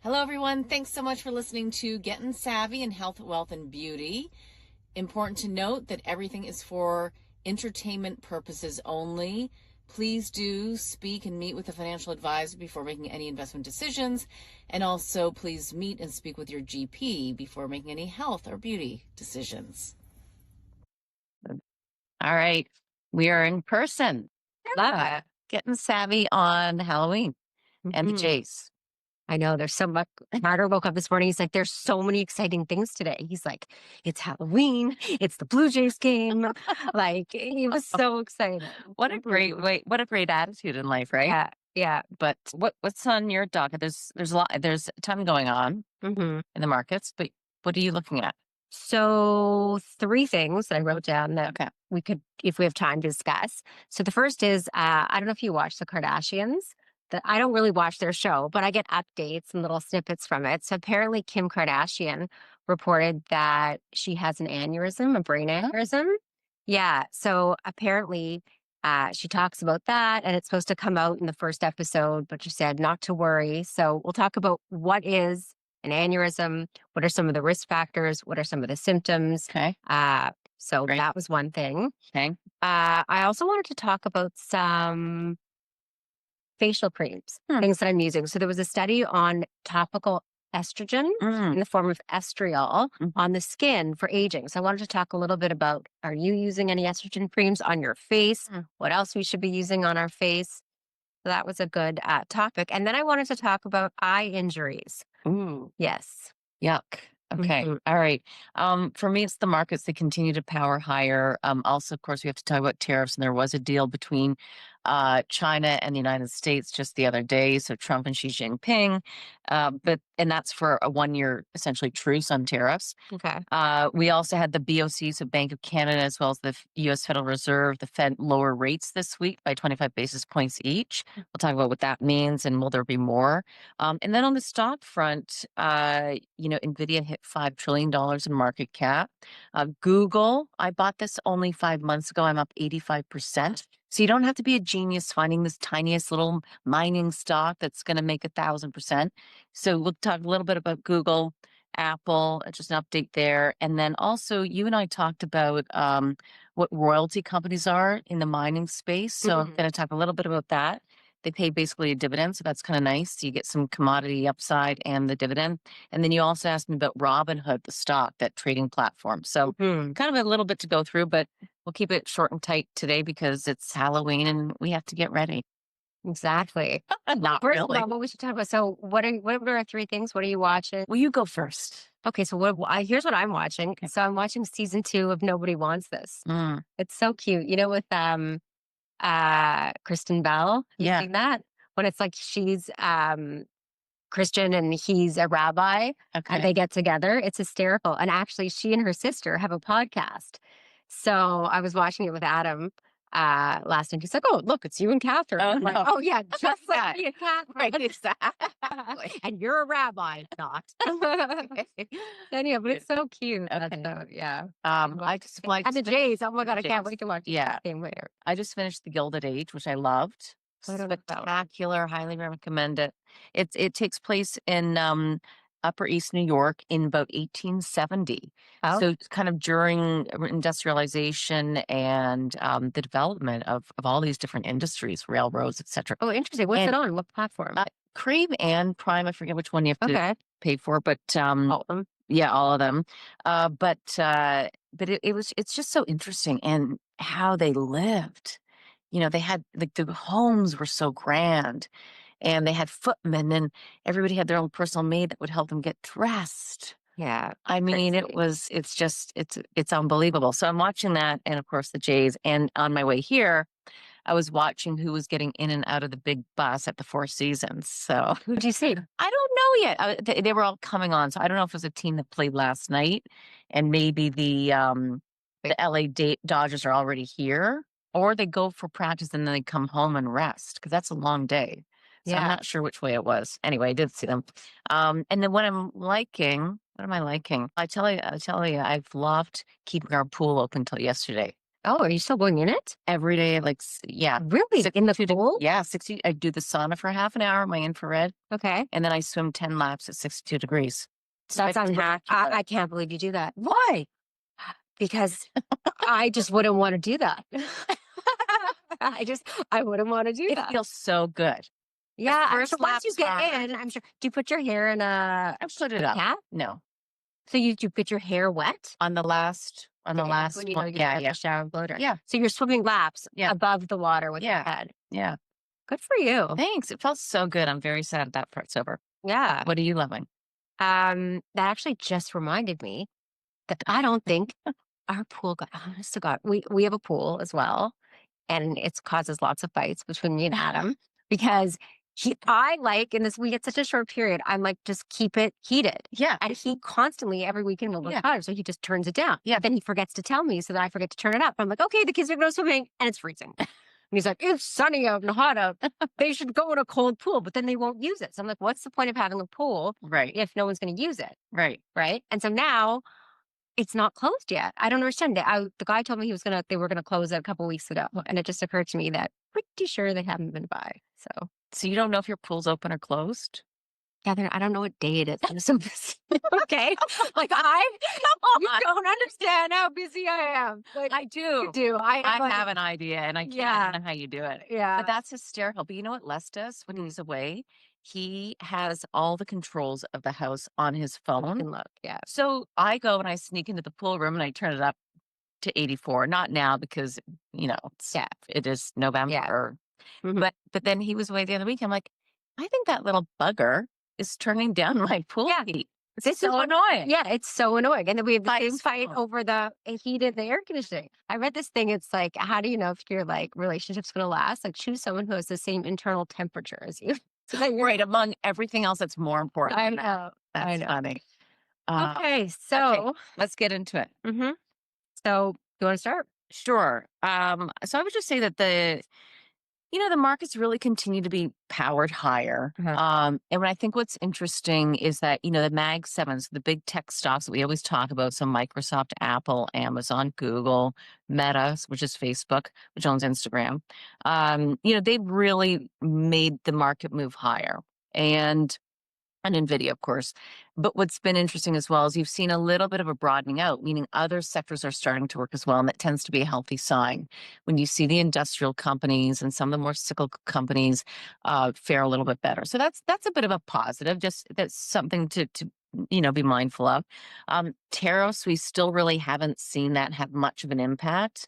Hello, everyone. Thanks so much for listening to Gettin' Savvy in Health, Wealth, and Beauty. Important to note that everything is for entertainment purposes only. Please do speak and meet with a financial advisor before making any investment decisions. And also, please meet and speak with your GP before making any health or beauty decisions. All right. We are in person. Getting savvy on Halloween and the Jays. I know there's so much. Carter woke up this morning. He's like, there's so many exciting things today. He's like, it's Halloween. It's the Blue Jays game. Like, he was so excited. What a great attitude in life, right? Yeah. But what's on your docket? There's a ton going on in the markets, but what are you looking at? So 3 things that I wrote down that we could, if we have time to discuss. So the first is, I don't know if you watch the Kardashians. That I don't really watch their show, but I get updates and little snippets from it. So apparently Kim Kardashian reported that she has an aneurysm, a brain aneurysm. Yeah. So apparently she talks about that, and it's supposed to come out in the first episode, but she said not to worry. So we'll talk about what is an aneurysm, what are some of the risk factors, what are some of the symptoms. Okay. So that was one thing. Okay. I also wanted to talk about some facial creams, things that I'm using. So there was a study on topical estrogen in the form of estriol on the skin for aging. So I wanted to talk a little bit about, are you using any estrogen creams on your face? What else we should be using on our face? So that was a good topic. And then I wanted to talk about eye injuries. Ooh. Yes. Yuck. Okay. All right. For me, it's the markets that continue to power higher. Also, of course, we have to talk about tariffs. And there was a deal between China and the United States just the other day. So Trump and Xi Jinping, and that's for a 1-year essentially truce on tariffs. Okay. We also had the BOC, so Bank of Canada, as well as the U.S. Federal Reserve, the Fed lower rates this week by 25 basis points each. We'll talk about what that means and will there be more. And then on the stock front, NVIDIA hit $5 trillion in market cap. Google, I bought this only 5 months ago. I'm up 85%. So you don't have to be a genius finding this tiniest little mining stock that's going to make 1,000%. So we'll talk a little bit about Google, Apple, just an update there. And then also you and I talked about what royalty companies are in the mining space. So I'm going to talk a little bit about that. They pay basically a dividend, so that's kind of nice. You get some commodity upside and the dividend. And then you also asked me about Robinhood, the stock, that trading platform. So kind of a little bit to go through, but we'll keep it short and tight today because it's Halloween and we have to get ready. Exactly. Not First really. of all, what we should talk about. So what are 3 things? What are you watching? Well, you go first. Okay, so here's what I'm watching. Okay. So I'm watching season 2 of Nobody Wants This. It's so cute. You know, with Kristen Bell. You seen that? When it's like she's Christian and he's a rabbi and they get together. It's hysterical. And actually she and her sister have a podcast. So I was watching it with Adam last night. He's like, oh, look, it's you and Catherine. Oh, I'm like, no. oh yeah, just like me and Catherine. Right, exactly. And you're a rabbi, not. Anyway, but it's so cute. Okay. So, yeah. I just and the Jays. Oh my God, I can't wait to watch the game later. I just finished The Gilded Age, which I loved. I don't know about. Spectacular. Highly recommend it. It takes place in Upper East New York in about 1870. So it's kind of during industrialization and the development of all these different industries, railroads, etc. Oh, interesting. What's it on? What platform? Crave and Prime. I forget which one you have to pay for, but all of them. Yeah, all of them. But it's just so interesting and how they lived. You know, they had the homes were so grand. And they had footmen, and everybody had their own personal maid that would help them get dressed. Yeah. I mean, it's unbelievable. So I'm watching that, and of course the Jays. And on my way here, I was watching who was getting in and out of the big bus at the Four Seasons. So who'd you see? I don't know yet. They were all coming on, so I don't know if it was a team that played last night, and maybe the LA Dodgers are already here, or they go for practice and then they come home and rest because that's a long day. So I'm not sure which way it was. Anyway, I did see them. And then what am I liking? I tell you, I've loved keeping our pool open till yesterday. Oh, are you still going in it? Every day, like, yeah. Really? In the 62 pool? Yeah, 60. I do the sauna for half an hour, my infrared, Okay. and then I swim 10 laps at 62 degrees. That sounds spectacular. I can't believe you do that. Why? Because I just wouldn't want to do that. I wouldn't want to do It that. feels so good. Yeah, I'm first sure once you laps get are- in, I'm sure. Do you put your hair in a I've stood it up. cap? No, So you get your hair wet? on the last When you know one. you Yeah, get yeah, the shower and blow dry. yeah, So you're swimming laps Yeah. above the water with your Yeah. head. yeah. Good for you. Thanks. It felt so good. I'm very sad that part's over. Yeah. What are you loving? That actually just reminded me that I don't think our pool got honest to God. We have a pool as well, and it causes lots of fights between me and Adam because I like in this we get such a short period. I'm like, just keep it heated. Yeah. And he constantly every weekend will Yeah. time, so he just turns it down. Yeah. Then he forgets to tell me, so that I forget to turn it up. I'm like, okay, the kids are going swimming, and it's freezing. And he's like, it's sunny out and hot out. They should go in a cold pool, but then they won't use it. So I'm like, what's the point of having a pool Right. if no one's going to use it? Right. Right. And so now it's not closed yet. I don't understand it. The guy told me they were gonna close it a couple weeks ago, and it just occurred to me that pretty sure they haven't been by. So you don't know if your pool's open or closed? Yeah, I don't know what day it is. I'm so busy. Okay, like you don't understand how busy I am. Like I do. you do. I have an idea, and I can't Yeah. know how you do it. Yeah. But that's hysterical. But you know what Les does when he's away? He has all the controls of the house on his phone. And look, yeah. So I go and I sneak into the pool room and I turn it up to 84. Not now because, it is November. Mhm. But then he was away the other week. I'm like, I think that little bugger is turning down my pool Yeah. heat. This It's so annoying. Yeah, it's so annoying. And then we have the By same fight phone. over the heat and the air conditioning. I read this thing. It's like, how do you know if your relationship's going to last? Like, choose someone who has the same internal temperature as you. So that you're Right. Among everything else that's more important. I than that. know. That's I know. funny. Okay, so Let's get into it. mhm. So you want to start? Sure. So I would just say that the markets really continue to be powered higher. And I think what's interesting is that, the Mag 7s, the big tech stocks that we always talk about, so Microsoft, Apple, Amazon, Google, Meta, which is Facebook, which owns Instagram, they've really made the market move higher. And NVIDIA, of course. But what's been interesting as well is you've seen a little bit of a broadening out, meaning other sectors are starting to work as well. And that tends to be a healthy sign. When you see the industrial companies and some of the more cyclical companies fare a little bit better. So that's a bit of a positive, just that's something to be mindful of. Tariffs, we still really haven't seen that have much of an impact.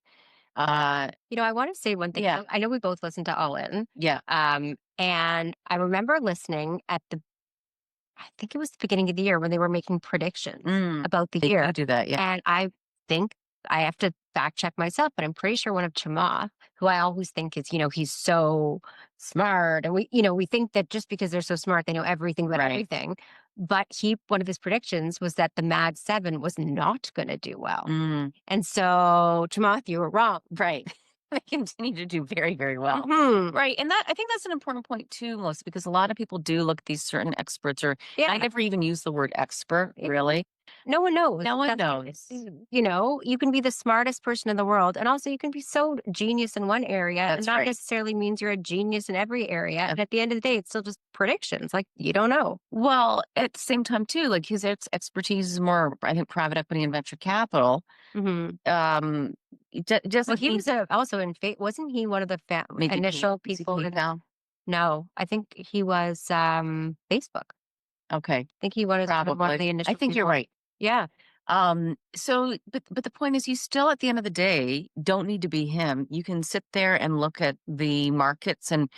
I want to say one thing. Yeah. I know we both listened to All In. Yeah. And I remember listening I think it was the beginning of the year when they were making predictions about the They year. do do that, yeah. And I think I have to fact check myself, but I'm pretty sure one of Chamath, who I always think is, he's so smart. And we think that just because they're so smart, they know everything about Right. everything. But one of his predictions was that the Mag 7 was not going to do well. And so, Chamath, you were wrong. Right. They continue to do very, very well. Mhm. Right. And I think that's an important point too, Melissa, because a lot of people do look at these certain experts Yeah. I never even use the word expert, really. No one knows. No one That's- knows. You can be the smartest person in the world, and also you can be so genius in one area, and That's not right. necessarily means you're a genius in every area. And at the end of the day, it's still just predictions. Like, you don't know. Well, at the same time too, like his expertise is more, I think, private equity and venture capital. Mm-hmm. Just Well, he was also in wasn't he one of the initial people? No, I think he was Facebook. Okay. I think he was one of Probably. the initial I think you're people. right. Yeah. So, but the point is, you still, at the end of the day, don't need to be him. You can sit there and look at the markets and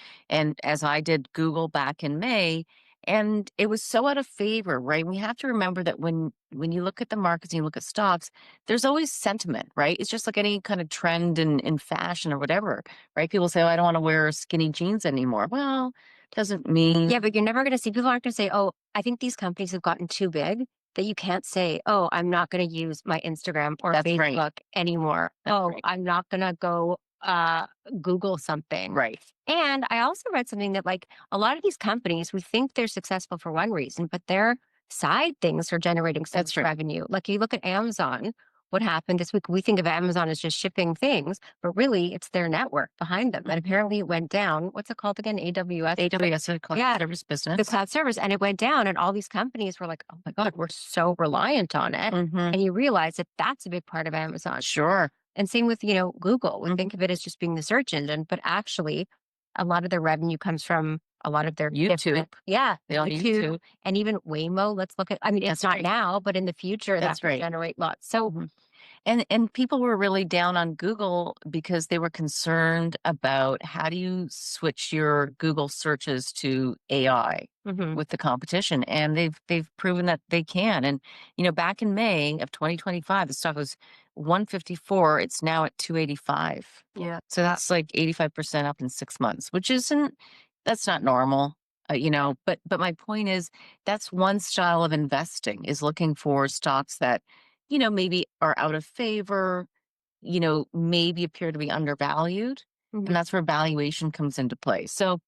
as I did Google back in May, and it was so out of favor, right? We have to remember that when you look at the markets and you look at stocks, there's always sentiment, right? It's just like any kind of trend in fashion or whatever, right? People say, oh, I don't want to wear skinny jeans anymore. Well, doesn't mean. Yeah, but you're never going to see, people aren't going to say, oh, I think these companies have gotten too big that you can't say, oh, I'm not going to use my Instagram or That's Facebook right. anymore. That's right. I'm not going to go Google something. Right. And I also read something that like a lot of these companies, we think they're successful for one reason, but their side things are generating so That's much right. revenue. Like you look at Amazon, what happened this week. We think of Amazon as just shipping things, but really it's their network behind them. And apparently it went down. What's it called again? AWS? AWS, the cloud service business. The cloud service. And it went down. And all these companies were like, oh my God, we're so reliant on it. And you realize that that's a big part of Amazon. Sure. And same with, Google. We think of it as just being the search engine, but actually a lot of their revenue comes from a lot of their YouTube. They all YouTube. And even Waymo. Let's look at, it's not now, but in the future, that's will generate lots. So, and people were really down on Google because they were concerned about how do you switch your Google searches to AI with the competition, and they've proven that they can. And back in May of 2025, the stock was 154. It's now at 285. Yeah, so that's like 85% up in 6 months, which that's not normal. But my point is that's one style of investing, is looking for stocks that maybe are out of favor, maybe appear to be undervalued. And that's where valuation comes into play. So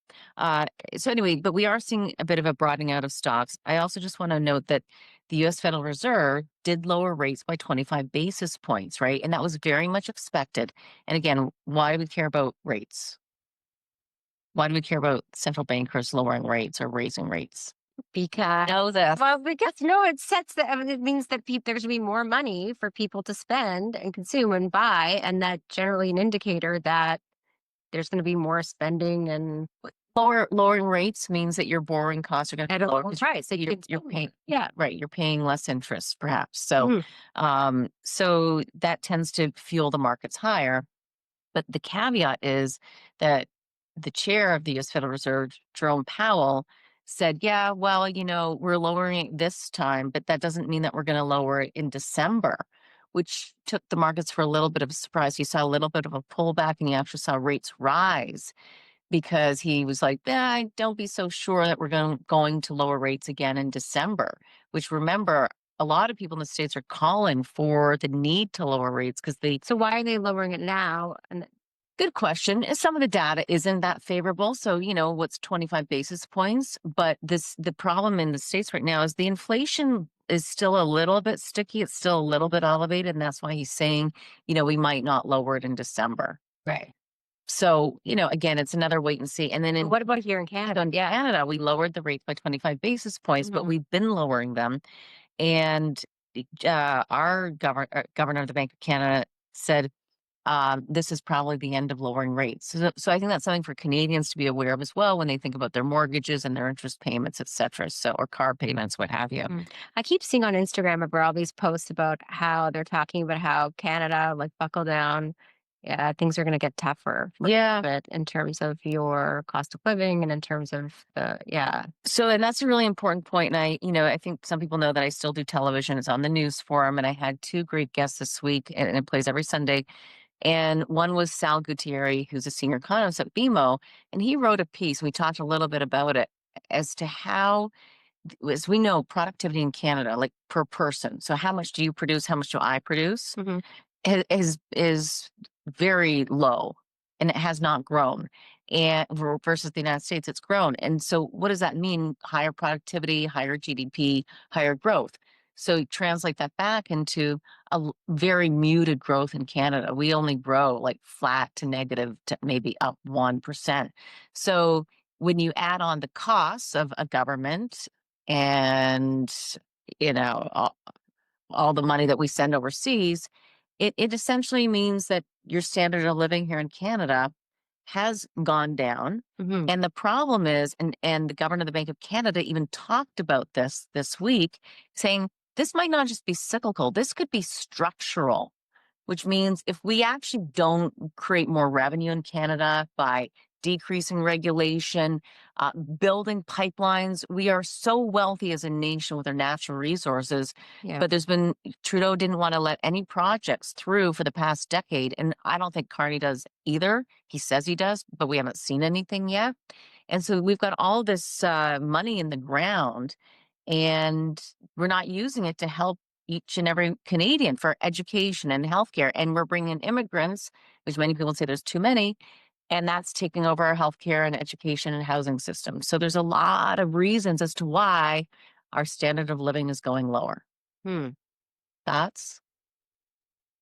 anyway, but we are seeing a bit of a broadening out of stocks. I also just want to note that the U.S. Federal Reserve did lower rates by 25 basis points, right? And that was very much expected. And again, why do we care about rates? Why do we care about central bankers lowering rates or raising rates? Because it sets it means that there's going to be more money for people to spend and consume and buy, and that's generally an indicator that there's going to be more spending. And lowering rates means that your borrowing costs are going to be lower. Right, so you're paying, right, you're paying less interest perhaps. So so that tends to fuel the markets higher. But the caveat is that the chair of the U.S. Federal Reserve, Jerome Powell, said, yeah, well, we're lowering it this time, but that doesn't mean that we're going to lower it in December, which took the markets for a little bit of a surprise. You saw a little bit of a pullback, and you actually saw rates rise because he was like, don't be so sure that we're going to lower rates again in December, which, remember, a lot of people in the States are calling for the need to lower rates because So why are they lowering it now? And good question. Some of the data isn't that favorable. So, what's 25 basis points? But the problem in the States right now is the inflation is still a little bit sticky. It's still a little bit elevated. And that's why he's saying, we might not lower it in December. Right. So, again, it's another wait and see. And then what about here in Canada? Canada, we lowered the rates by 25 basis points, but we've been lowering them. And our governor of the Bank of Canada said, this is probably the end of lowering rates. So I think that's something for Canadians to be aware of as well when they think about their mortgages and their interest payments, et cetera. So, or car payments, what have you. I keep seeing on Instagram about all these posts about how they're talking about how Canada, like, buckle down. Yeah, things are going to get tougher. But in terms of your cost of living and in terms of So, and that's a really important point. And I think some people know that I still do television. It's on the news forum, and I had 2 great guests this week, and it plays every Sunday. And one was Sal Gutierrez, who's a senior economist at BMO, and he wrote a piece. We talked a little bit about it as to how, as we know, productivity in Canada, like per person. So how much do you produce? How much do I produce? Is very low, and it has not grown. And versus the United States, it's grown. And so what does that mean? Higher productivity, higher GDP, higher growth. So translate that back into a very muted growth in Canada. We only grow like flat to negative to maybe up 1%. So when you add on the costs of a government and, all the money that we send overseas, it essentially means that your standard of living here in Canada has gone down. And the problem is, and the governor of the Bank of Canada even talked about this week, saying this might not just be cyclical, this could be structural, which means if we actually don't create more revenue in Canada by decreasing regulation, building pipelines. We are so wealthy as a nation with our natural resources, but Trudeau didn't want to let any projects through for the past decade. And I don't think Carney does either. He says he does, but we haven't seen anything yet. And so we've got all this money in the ground, and we're not using it to help each and every Canadian for education and healthcare. And we're bringing in immigrants, which many people say there's too many, and that's taking over our healthcare and education and housing system. So there's a lot of reasons as to why our standard of living is going lower. Thoughts?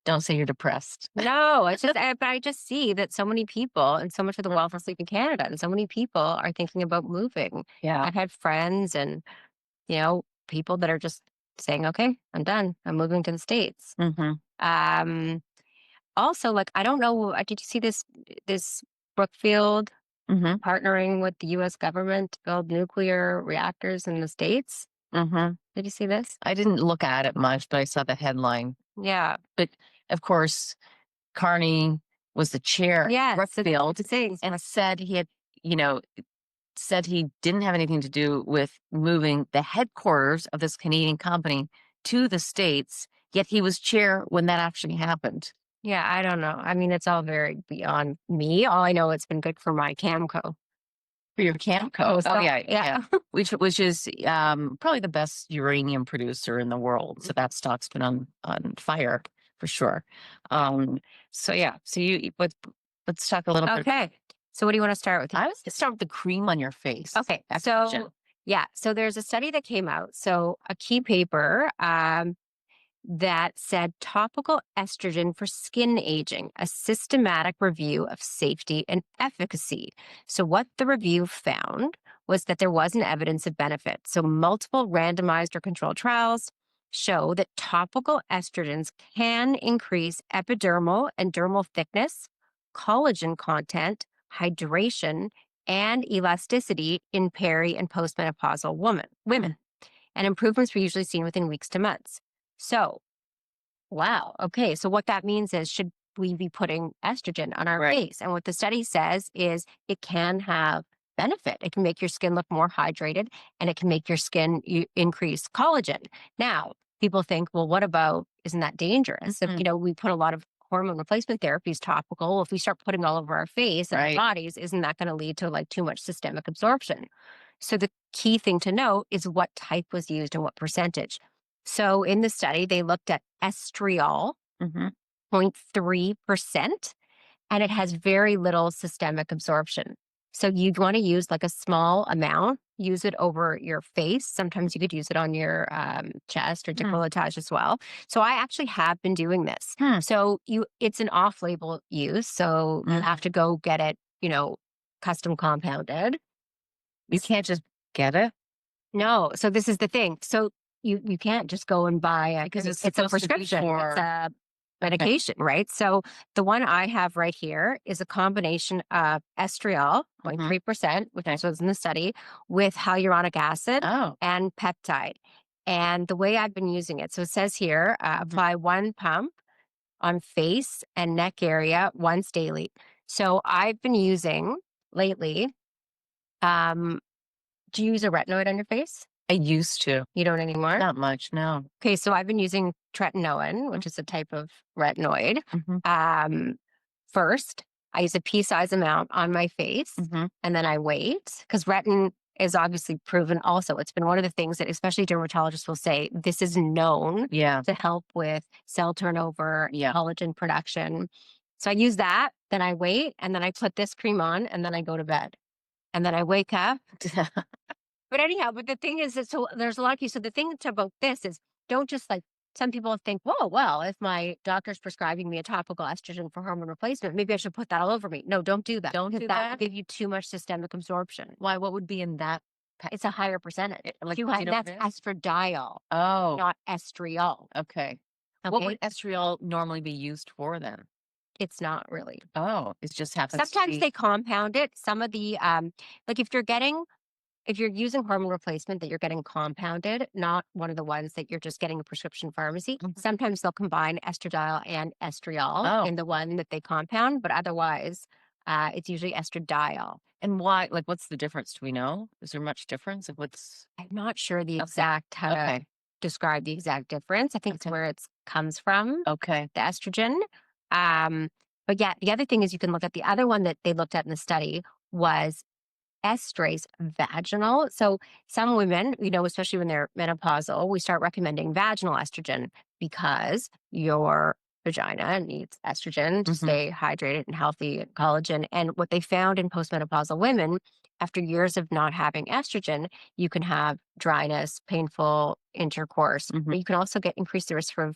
Don't say you're depressed. No, it's just, but I just see that so many people, and so much of the wealth of sleep in Canada, and so many people are thinking about moving. Yeah. I've had friends and, people that are just saying, okay, I'm done. I'm moving to the States. Mm-hmm. Also, like, I don't know, did you see this Brookfield Mm-hmm. partnering with the U.S. government to build nuclear reactors in the States? Mm-hmm. Did you see this? I didn't look at it much, but I saw the headline. Yeah. But of course, Carney was the chair Yeah. at Brookfield Things. and said he had, said he didn't have anything to do with moving the headquarters of this Canadian company to the States, yet he was chair when that actually happened. Yeah, I don't know. I mean, it's all very beyond me. All I know, it's been good for my Camco. For your Camco. So, Oh, yeah. yeah. Which is probably the best uranium producer in the world. So that stock's been on fire for sure. So yeah. So let's talk a little bit. Okay. So what do you want to start with? I was going to start with the cream on your face. Okay. So yeah. So there's a study that came out. So a key paper that said topical estrogen for skin aging, a systematic review of safety and efficacy. So what the review found was that there wasn't evidence of benefit. So multiple randomized or controlled trials show that topical estrogens can increase epidermal and dermal thickness, collagen content, hydration, and elasticity in peri and postmenopausal women. And improvements were usually seen within weeks to months. So, wow. Okay. So what that means is, should we be putting estrogen on our face? And what the study says is it can have benefit. It can make your skin look more hydrated, and it can make your skin increase collagen. Now, people think, well, what about, isn't that dangerous? If, we put a lot of hormone replacement therapies topical. If we start putting all over our face and our bodies, isn't that going to lead to like too much systemic absorption? So the key thing to note is what type was used and what percentage. So in the study, they looked at estriol, 0.3%, and it has very little systemic absorption. So you'd want to use like a small amount, use it over your face. Sometimes you could use it on your chest or décolletage as well. So I actually have been doing this. So it's an off-label use. So you have to go get it, custom compounded. You can't just get it? No. So this is the thing. So you can't just go and buy it because it's a prescription. It's a medication, right? So the one I have right here is a combination of estriol, 0.3%, which was in the study, with hyaluronic acid and peptide. And the way I've been using it, so it says here, apply 1 pump on face and neck area once daily. So I've been using lately, do you use a retinoid on your face? I used to. You don't anymore? Not much, no. Okay, so I've been using tretinoin, which is a type of retinoid. First, I use a pea-size amount on my face, and then I wait, because retin is obviously proven also. It's been one of the things that especially dermatologists will say, this is known to help with cell turnover, collagen production. So I use that, then I wait, and then I put this cream on, and then I go to bed. And then I wake up. But anyhow, the thing is that, so there's a lot of you. So the thing about this is, don't just like, some people think, whoa, well, if my doctor's prescribing me a topical estrogen for hormone replacement, maybe I should put that all over me. No, don't do that. Don't do that. That will give you too much systemic absorption. Why? What would be in that? It's a higher percentage. Like that's estradiol. Oh. Not estriol. Okay. What would estriol normally be used for then? It's not really. Oh, it just happens. Sometimes they compound it. Some of the, like if you're using hormone replacement that you're getting compounded, not one of the ones that you're just getting a prescription pharmacy, sometimes they'll combine estradiol and estriol in the one that they compound, but otherwise it's usually estradiol. And why, like, what's the difference? Do we know? Is there much difference? I'm not sure the exact, how to describe the exact difference. I think it's where it comes from. Okay. The estrogen. But yeah, the other thing is you can look at the other one that they looked at in the study was estrase vaginal. So some women, especially when they're menopausal, we start recommending vaginal estrogen because your vagina needs estrogen to stay hydrated and healthy and collagen. And what they found in postmenopausal women, after years of not having estrogen, you can have dryness, painful intercourse. But you can also increase the risk for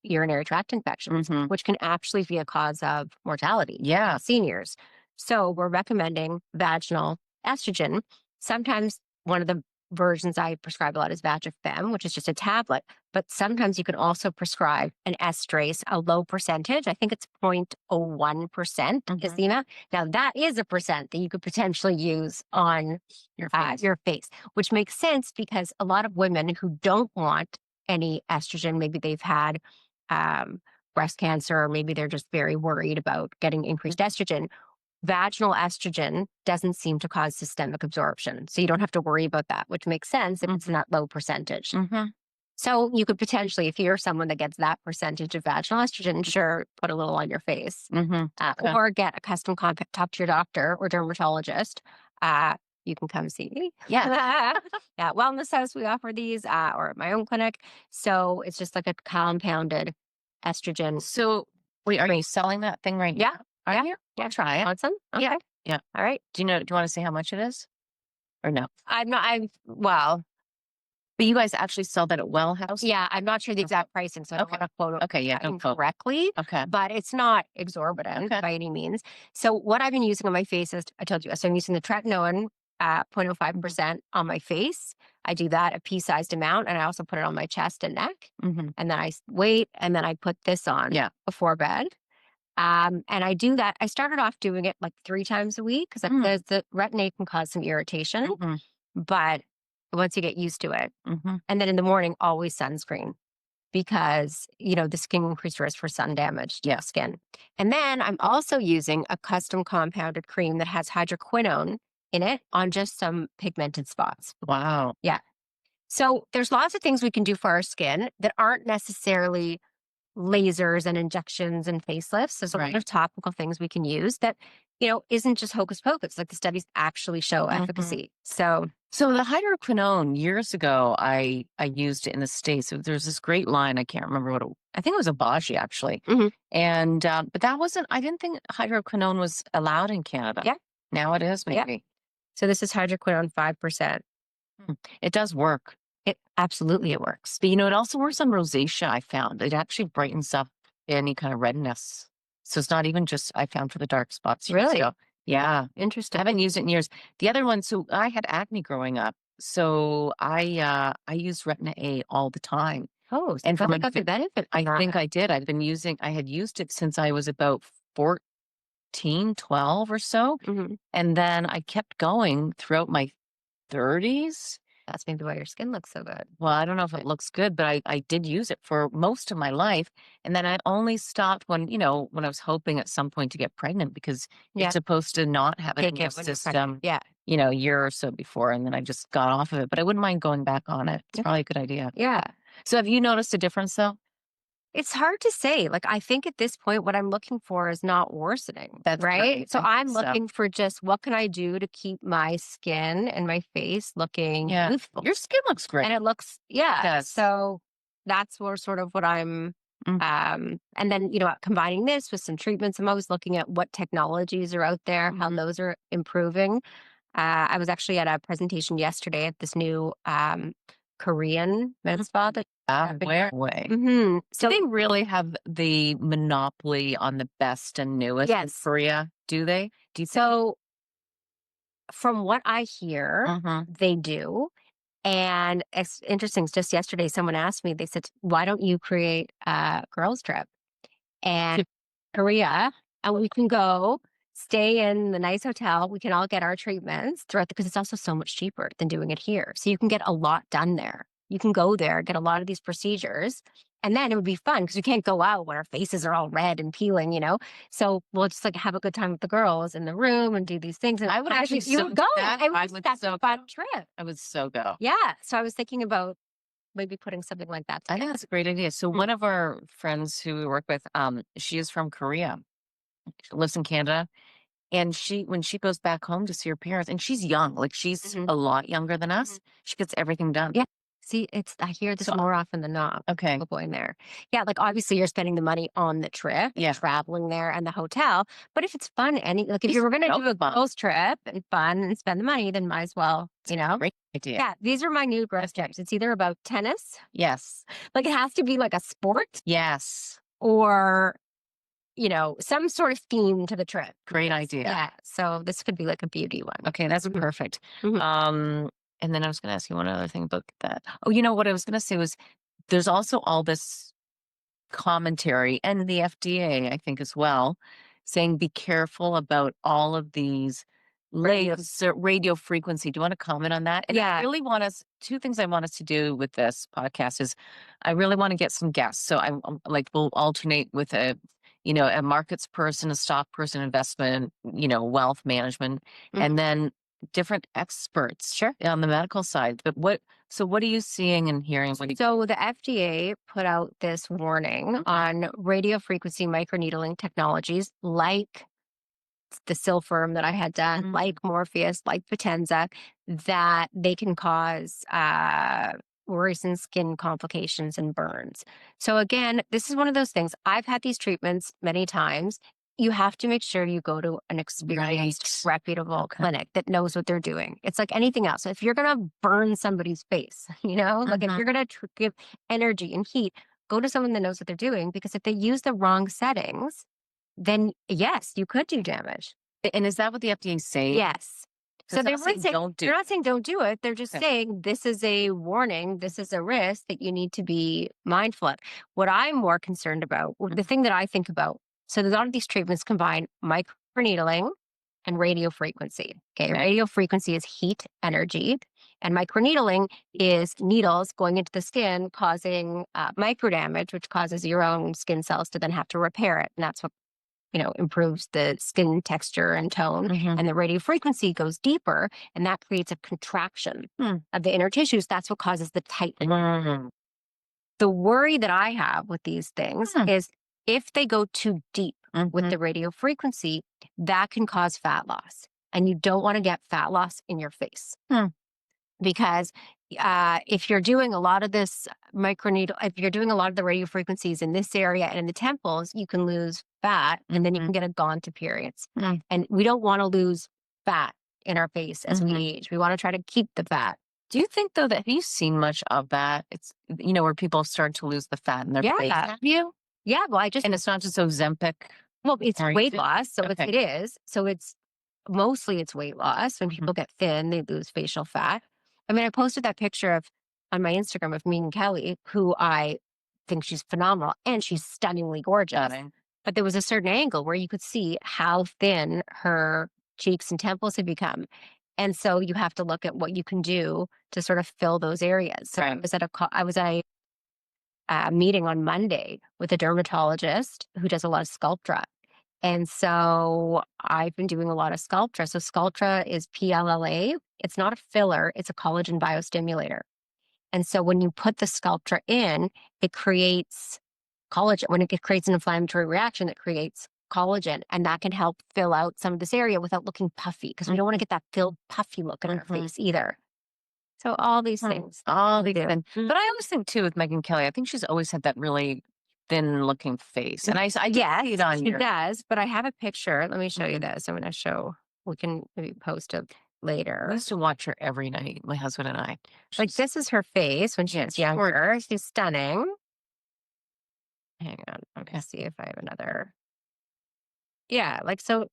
urinary tract infections, which can actually be a cause of mortality in seniors. So we're recommending vaginal estrogen. Sometimes one of the versions I prescribe a lot is Vagifem, which is just a tablet. But sometimes you can also prescribe an estrase, a low percentage. I think it's 0.01% is the amount. Now, that is a percent that you could potentially use on your face, which makes sense because a lot of women who don't want any estrogen, maybe they've had breast cancer, or maybe they're just very worried about getting increased estrogen. Vaginal estrogen doesn't seem to cause systemic absorption. So you don't have to worry about that, which makes sense if it's not low percentage. So you could potentially, if you're someone that gets that percentage of vaginal estrogen, sure, put a little on your face. Or get a custom compound, talk to your doctor or dermatologist. You can come see me. Yeah. At Wellness House, we offer these, or at my own clinic. So it's just like a compounded estrogen. So wait, are you selling that thing right now? Are you? Yeah. I'll try it. Awesome. Okay. Yeah. All right. Do you want to say how much it is? Or no? Well, but you guys actually sell that at Well House? Yeah, I'm not sure the exact pricing, so I don't want to quote it incorrectly. But it's not exorbitant by any means. So what I've been using on my face is, I told you, so I'm using the tretinoin 0.05% on my face. I do that a pea-sized amount, and I also put it on my chest and neck. And then I wait, and then I put this on before bed. And I do that. I started off doing it like 3 times a week because the retin-A can cause some irritation. But once you get used to it, and then in the morning, always sunscreen because, the skin increased risk for sun damage to the skin. And then I'm also using a custom compounded cream that has hydroquinone in it on just some pigmented spots. Wow. Yeah. So there's lots of things we can do for our skin that aren't necessarily lasers and injections and facelifts. There's a lot of topical things we can use that, isn't just hocus pocus. Like the studies actually show efficacy. So the hydroquinone, years ago, I used it in the States. So there's this great line. I can't remember I think it was a Abaji actually. And, but that I didn't think hydroquinone was allowed in Canada. Yeah. Now it is maybe. Yeah. So this is hydroquinone 5%. It does work. It works. But it also works on rosacea, I found. It actually brightens up any kind of redness. So it's not even just, I found, for the dark spots. Really? Yeah. Interesting. I haven't used it in years. The other one, so I had acne growing up. So I used Retin-A all the time. Oh, so and from got the benefit. I think I did. I had used it since I was about 14, 12 or so. And then I kept going throughout my 30s. That's maybe why your skin looks so good. Well, I don't know if it looks good, but I did use it for most of my life. And then I only stopped when I was hoping at some point to get pregnant because you're supposed to not have it in your system, a year or so before. And then I just got off of it, but I wouldn't mind going back on it. It's probably a good idea. Yeah. So have you noticed a difference though? It's hard to say. Like, I think at this point, what I'm looking for is not worsening. That's right. So I'm looking for just what can I do to keep my skin and my face looking youthful. Your skin looks great. And it looks, so that's sort of what I'm, and then, combining this with some treatments, I'm always looking at what technologies are out there, how those are improving. I was actually at a presentation yesterday at this new Korean med spa that where way. So do they really have the monopoly on the best and newest in Korea? Do they? So from what I hear, they do. And it's interesting. Just yesterday, someone asked me, they said, why don't you create a girls trip and Korea, and we can go stay in the nice hotel. We can all get our treatments throughout because it's also so much cheaper than doing it here. So you can get a lot done there. You can go there, get a lot of these procedures, and then it would be fun because we can't go out when our faces are all red and peeling, So we'll just have a good time with the girls in the room and do these things. And I would actually go. That's a fun trip. I would so go. Yeah. So I was thinking about maybe putting something like that together. I think that's a great idea. So one of our friends who we work with, she is from Korea. She lives in Canada. And when she goes back home to see her parents, and she's young, like she's a lot younger than us, she gets everything done. Yeah. See, I hear this So- more often than not. Okay. People going there. Yeah, like obviously you're spending the money on the trip, Yeah. traveling there and the hotel. But if it's fun, like if you were going to do a girls trip and fun and spend the money, then might as well, Great idea. Yeah, these are my new girls tips. It's either about tennis. Yes. Like it has to be like a sport. Yes. Or, some sort of theme to the trip. Great idea. Yeah. So this could be like a beauty one. Okay, that's perfect. Mhm. And then I was going to ask you one other thing about that. Oh, what I was going to say was there's also all this commentary and the FDA, I think as well, saying be careful about all of these radio frequency. Do you want to comment on that? And Yeah. I really want two things I want us to do with this podcast is I really want to get some guests. So I'm like, we'll alternate with a markets person, a stock person, investment, wealth management, and then different experts on the medical side. But what are you seeing and hearing? So the FDA put out this warning on radio frequency microneedling technologies like the Silpherm that I had done, like Morpheus, like Potenza, that they can cause worrisome skin complications and burns. So again, this is one of those things. I've had these treatments many times. You have to make sure you go to an experienced, reputable clinic that knows what they're doing. It's like anything else. If you're going to burn somebody's face, like if you're going to give energy and heat, go to someone that knows what they're doing, because if they use the wrong settings, then yes, you could do damage. And is that what the FDA is saying? Yes. So they're not saying don't do it. They're just saying this is a warning. This is a risk that you need to be mindful of. What I'm more concerned about, the thing that I think about, so a lot of these treatments combine microneedling and radio frequency. Okay. Radio frequency is heat energy, and microneedling is needles going into the skin causing micro damage, which causes your own skin cells to then have to repair it. And that's what improves the skin texture and tone. And the radio frequency goes deeper, and that creates a contraction of the inner tissues. That's what causes the tightening. The worry that I have with these things is if they go too deep with the radio frequency, that can cause fat loss. And you don't want to get fat loss in your face. Because if you're doing a lot of this if you're doing a lot of the radio frequencies in this area and in the temples, you can lose fat, and then you can get a gaunt appearance. And we don't want to lose fat in our face as we age. We want to try to keep the fat. Do you think, though, that have you seen much of that? It's, where people start to lose the fat in their face. Have you? Yeah. Well, and it's not just Ozempic. Well, it's weight loss. So it is. So it's mostly weight loss. When people get thin, they lose facial fat. I mean, I posted that picture on my Instagram of me and Kelly, who I think she's phenomenal, and she's stunningly gorgeous. But there was a certain angle where you could see how thin her cheeks and temples had become. And so you have to look at what you can do to sort of fill those areas. So I was at a meeting on Monday with a dermatologist who does a lot of Sculptra. And so I've been doing a lot of Sculptra. So Sculptra is PLLA. It's not a filler. It's a collagen biostimulator. And so when you put the Sculptra in, it creates collagen. When it creates an inflammatory reaction, it creates collagen. And that can help fill out some of this area without looking puffy, because we don't want to get that filled, puffy look on our face either. So all these things. All these things. But I always think, too, with Megyn Kelly, I think she's always had that really thin-looking face. And I see it on she does, but I have a picture. Let me show you this. I'm going to show. We can maybe post it later. I used to watch her every night, my husband and I. This is her face when she's younger. She's stunning. Hang on. Okay. See if I have another. Yeah, so,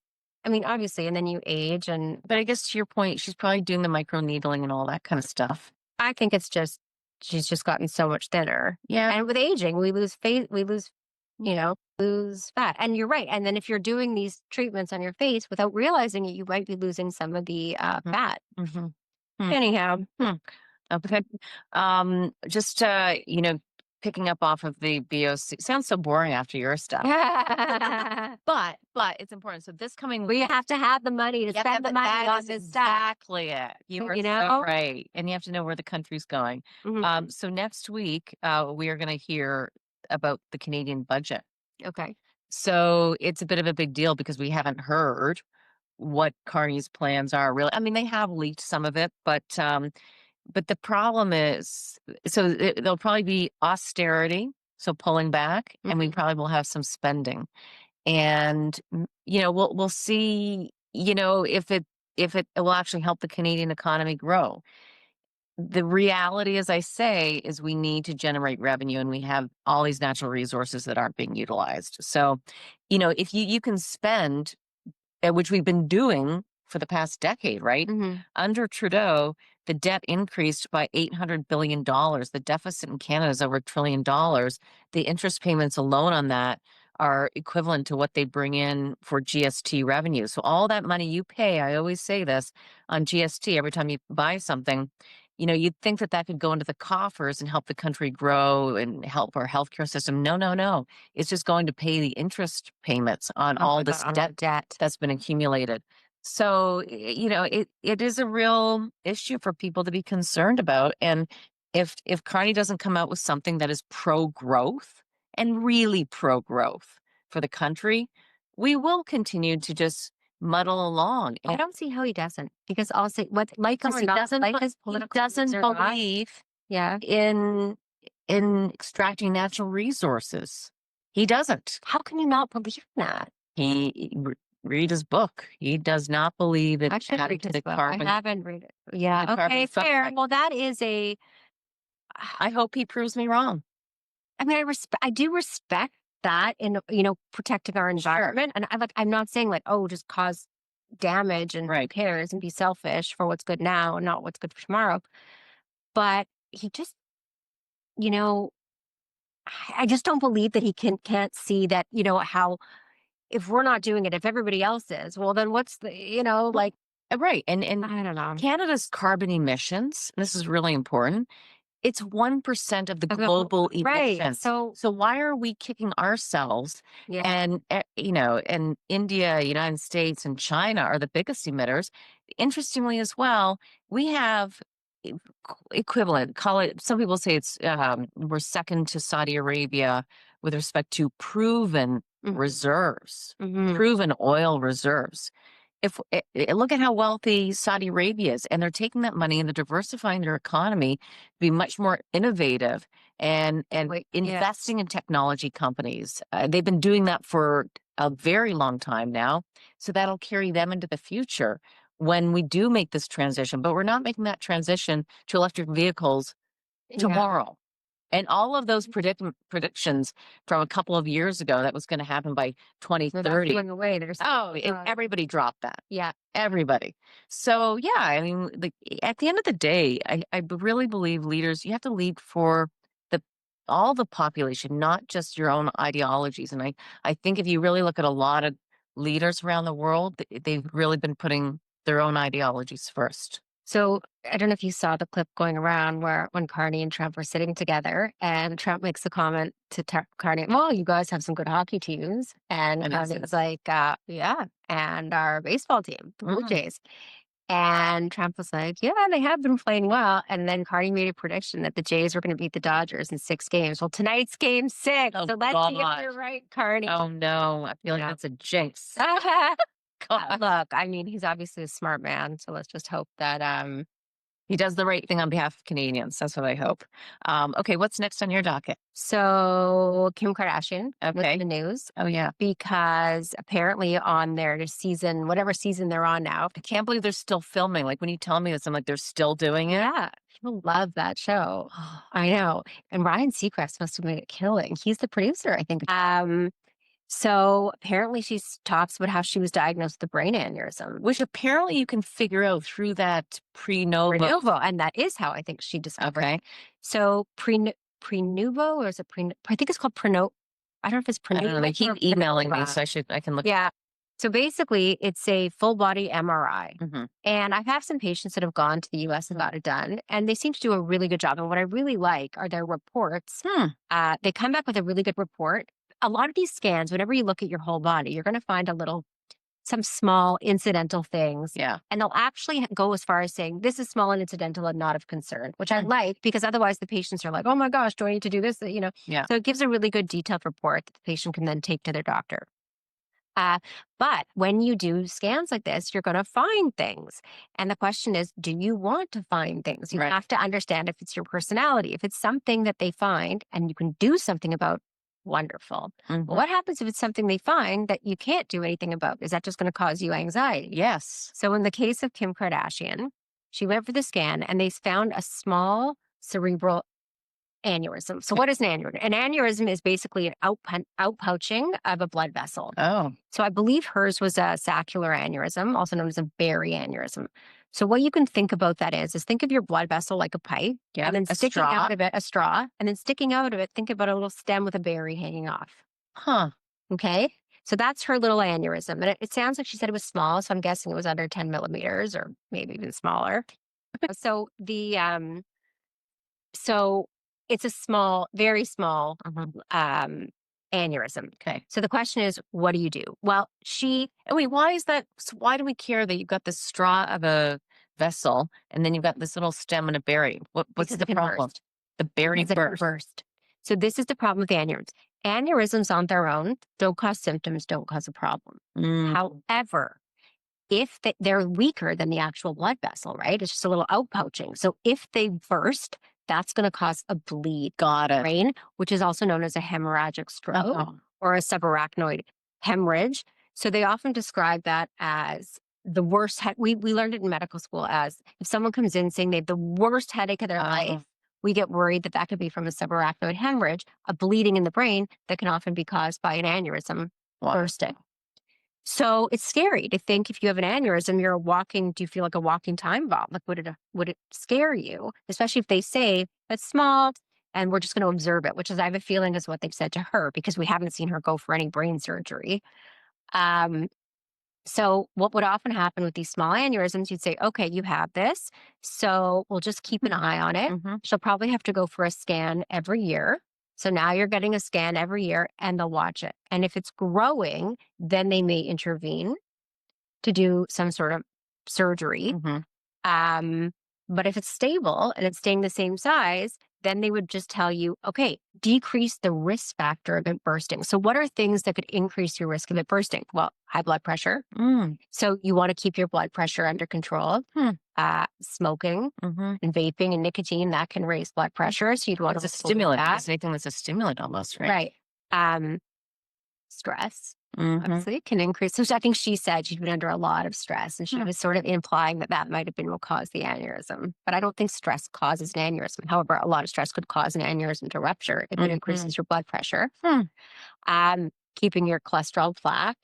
I mean, obviously, and then you age But I guess to your point, she's probably doing the micro needling and all that kind of stuff. I think it's just, she's just gotten so much thinner. Yeah. And with aging, we lose fat. And you're right. And then if you're doing these treatments on your face without realizing it, you might be losing some of the fat. Anyhow. Okay. Just, picking up off of the BOC. Sounds so boring after your stuff. but it's important. So this coming week. You have to have the money to spend the money on this stuff. Exactly it. You are so right. And you have to know where the country's going. So next week, we are going to hear about the Canadian budget. Okay. So it's a bit of a big deal because we haven't heard what Carney's plans are really. I mean, they have leaked some of it, but but the problem is, so there'll probably be austerity, so pulling back, and we probably will have some spending. And we'll see, if it will actually help the Canadian economy grow. The reality, as I say, is we need to generate revenue, and we have all these natural resources that aren't being utilized. So, if you can spend, which we've been doing for the past decade, right? Under Trudeau, the debt increased by $800 billion. The deficit in Canada is over $1 trillion. The interest payments alone on that are equivalent to what they bring in for GST revenue. So all that money you pay, I always say this, on GST every time you buy something, you'd think that could go into the coffers and help the country grow and help our healthcare system. No, no, no. It's just going to pay the interest payments on all this debt that's been accumulated. So, it is a real issue for people to be concerned about. And if Carney doesn't come out with something that is pro-growth and really pro-growth for the country, we will continue to just muddle along. I don't see how he doesn't, because I'll say what like he doesn't believe in extracting natural resources. He doesn't. How can you not believe that? Read his book. He does not believe in adding to the carbon. I haven't read it. Yeah. Okay. Fair. Well, that is I hope he proves me wrong. I mean, I do respect that in protecting our environment, and I'm not saying just cause damage and who cares and be selfish for what's good now and not what's good for tomorrow. But he just, I just don't believe that he can't see that, how if we're not doing it, if everybody else is, well, then what's the, right. And I don't know. Canada's carbon emissions, this is really important, it's 1% of the global emissions. So why are we kicking ourselves? And, and India, United States, and China are the biggest emitters. Interestingly as well, we have equivalent, call it, some people say it's, we're second to Saudi Arabia with respect to proven reserves, proven oil reserves. Look at how wealthy Saudi Arabia is, and they're taking that money and they're diversifying their economy to be much more innovative and investing in technology companies. They've been doing that for a very long time now, so that'll carry them into the future when we do make this transition. But we're not making that transition to electric vehicles tomorrow. And all of those predictions from a couple of years ago that was going to happen by 2030. Going away. Everybody dropped that. Yeah, everybody. So I mean, at the end of the day, I really believe leaders, you have to lead for all the population, not just your own ideologies. And I think if you really look at a lot of leaders around the world, they've really been putting their own ideologies first. So I don't know if you saw the clip going around when Carney and Trump were sitting together, and Trump makes a comment to Carney, well, you guys have some good hockey teams. And Carney was like, yeah, and our baseball team, the Blue Jays. And Trump was like, yeah, they have been playing well. And then Carney made a prediction that the Jays were going to beat the Dodgers in 6 games. Well, tonight's game 6. So let's see if you're right, Carney. Oh, no. I feel like that's a jinx. Look, I mean, he's obviously a smart man. So let's just hope that he does the right thing on behalf of Canadians. That's what I hope. Okay, what's next on your docket? So Kim Kardashian with the news. Oh, yeah. Because apparently on their season, whatever season they're on now. I can't believe they're still filming. Like when you tell me this, I'm like, they're still doing it? Yeah. People love that show. I know. And Ryan Seacrest must have made a killing. He's the producer, I think. So apparently she talks about how she was diagnosed with a brain aneurysm, which apparently you can figure out through that pre-novo. And that is how I think she discovered. Okay. So pre-novo, or is it I think it's called preno. I don't know if it's pre-novo. I don't know. They keep emailing me, so I can look. Yeah. So basically it's a full body MRI. And I have some patients that have gone to the US and got it done, and they seem to do a really good job. And what I really like are their reports. They come back with a really good report. A lot of these scans, whenever you look at your whole body, you're going to find some small incidental things. Yeah. And they'll actually go as far as saying, this is small and incidental and not of concern, which I like, because otherwise the patients are like, oh my gosh, do I need to do this? Yeah. So it gives a really good detailed report that the patient can then take to their doctor. But when you do scans like this, you're going to find things. And the question is, do you want to find things? You have to understand if it's your personality. If it's something that they find and you can do something about, wonderful. But what happens if it's something they find that you can't do anything about? Is that just going to cause you anxiety? Yes. So in the case of Kim Kardashian, she went for the scan and they found a small cerebral aneurysm. So what is an aneurysm? An aneurysm is basically an outpouching of a blood vessel. Oh. So I believe hers was a saccular aneurysm, also known as a berry aneurysm. So what you can think about that is think of your blood vessel like a pipe, and then sticking out of it, a straw, and then sticking out of it, think about a little stem with a berry hanging off. Huh. Okay. So that's her little aneurysm. And it sounds like she said it was small. So I'm guessing it was under 10 millimeters or maybe even smaller. So so it's a small, very small aneurysm. Okay. So the question is, what do you do? Well, wait, why is that? So why do we care that you've got the straw of a vessel and then you've got this little stem and a berry? What's the problem? The berry burst. So this is the problem with aneurysms. Aneurysms on their own don't cause symptoms, don't cause a problem. However, if they're weaker than the actual blood vessel, right? It's just a little outpouching. So if they burst, that's going to cause a bleed. Got it. Right? Which is also known as a hemorrhagic stroke or a subarachnoid hemorrhage. So they often describe that as the worst. We learned it in medical school as if someone comes in saying they have the worst headache of their life, we get worried that could be from a subarachnoid hemorrhage, a bleeding in the brain that can often be caused by an aneurysm bursting. So it's scary to think if you have an aneurysm, do you feel like a walking time bomb? Like, would it scare you? Especially if they say it's small and we're just going to observe it, which is, I have a feeling is what they've said to her because we haven't seen her go for any brain surgery. So what would often happen with these small aneurysms, you'd say, okay, you have this. So we'll just keep an eye on it. She'll probably have to go for a scan every year. So now you're getting a scan every year and they'll watch it. And if it's growing, then they may intervene to do some sort of surgery. But if it's stable and it's staying the same size, then they would just tell you, okay, decrease the risk factor of it bursting. So what are things that could increase your risk of it bursting? Well, high blood pressure. So you want to keep your blood pressure under control. Smoking and vaping and nicotine, that can raise blood pressure. So you'd want to a stimulant. It's anything that's a stimulant almost, right? Right. Stress. Obviously can increase. So I think she said she'd been under a lot of stress and she was sort of implying that might have been what caused the aneurysm. But I don't think stress causes an aneurysm. However, a lot of stress could cause an aneurysm to rupture if it increases your blood pressure. Keeping your cholesterol plaque,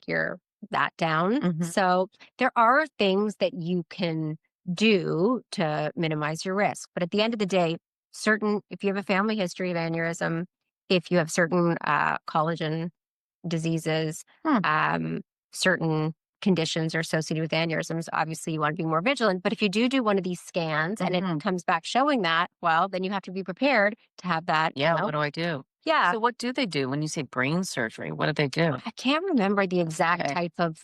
that down. So there are things that you can do to minimize your risk. But at the end of the day, if you have a family history of aneurysm, if you have certain collagen diseases, certain conditions are associated with aneurysms, obviously you want to be more vigilant. But if you do one of these scans and it comes back showing that, well, then you have to be prepared to have that. Yeah, what do I do? Yeah. So what do they do when you say brain surgery? What do they do? I can't remember the exact type of,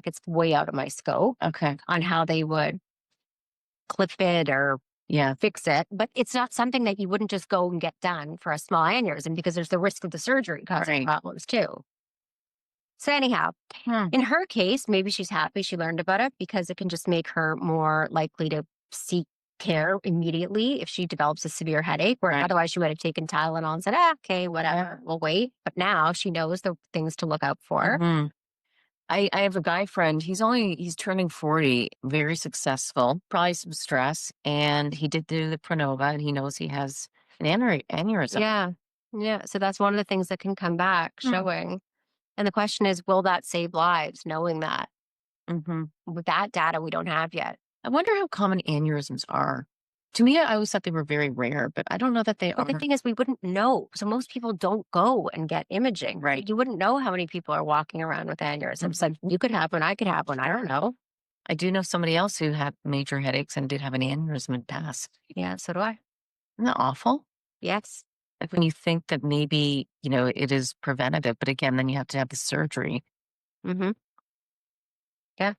it's way out of my scope. Okay. On how they would clip it or fix it. But it's not something that you wouldn't just go and get done for a small aneurysm because there's the risk of the surgery causing problems too. So anyhow, in her case, maybe she's happy she learned about it because it can just make her more likely to seek care immediately if she develops a severe headache, where otherwise she would have taken Tylenol and said, okay, whatever, we'll wait. But now she knows the things to look out for. I have a guy friend. He's turning 40, very successful, probably some stress. And he did do the Pronova and he knows he has an aneurysm. Yeah. So that's one of the things that can come back showing. And the question is, will that save lives knowing that? With that data we don't have yet. I wonder how common aneurysms are. To me, I always thought they were very rare, but I don't know that they are. But the thing is, we wouldn't know. So most people don't go and get imaging. Right. You wouldn't know how many people are walking around with aneurysms. Like you could have one, I could have one. I don't know. I do know somebody else who had major headaches and did have an aneurysm and passed. Yeah, so do I. Isn't that awful? Yes. Like when you think that maybe, it is preventative, but again, then you have to have the surgery. Yeah.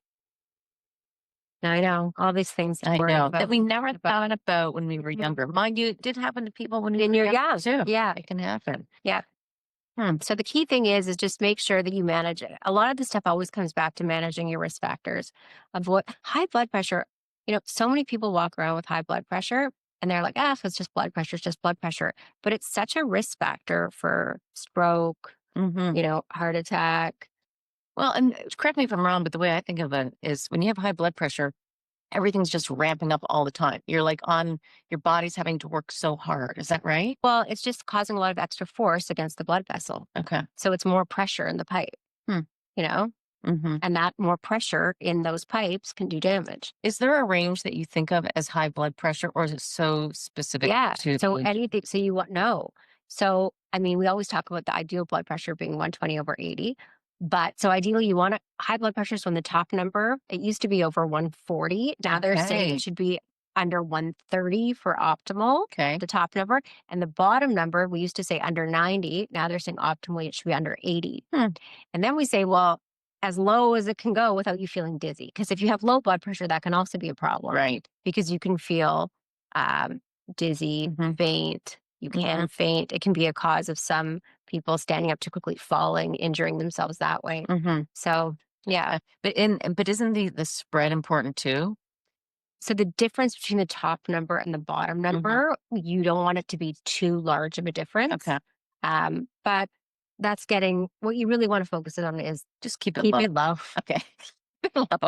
I know. All these things I know that we never thought about when we were younger. Mind you, it did happen to people when we were young too. Yeah. It can happen. Yeah. So the key thing is just make sure that you manage it. A lot of the stuff always comes back to managing your risk factors of what high blood pressure. So many people walk around with high blood pressure and they're like, if it's just blood pressure, it's just blood pressure. But it's such a risk factor for stroke, heart attack. Well, and correct me if I'm wrong, but the way I think of it is when you have high blood pressure, everything's just ramping up all the time. You're like your body's having to work so hard. Is that right? Well, it's just causing a lot of extra force against the blood vessel. Okay. So it's more pressure in the pipe, and that more pressure in those pipes can do damage. Is there a range that you think of as high blood pressure, or is it so specific? Yeah. So anything, so you want, no. So, I mean, we always talk about the ideal blood pressure being 120/80. But so ideally you want high blood pressure. So when the top number, it used to be over 140. Now they're saying it should be under 130 for optimal, the top number. And the bottom number, we used to say under 90. Now they're saying optimally it should be under 80. And then we say, well, as low as it can go without you feeling dizzy. Because if you have low blood pressure, that can also be a problem. Right. Because you can feel dizzy, faint. You can faint. It can be a cause of some people standing up too quickly, falling, injuring themselves that way. So, yeah. But isn't the spread important too? So the difference between the top number and the bottom number, you don't want it to be too large of a difference. Okay. But that's what you really want to focus on is just keep it low. Okay.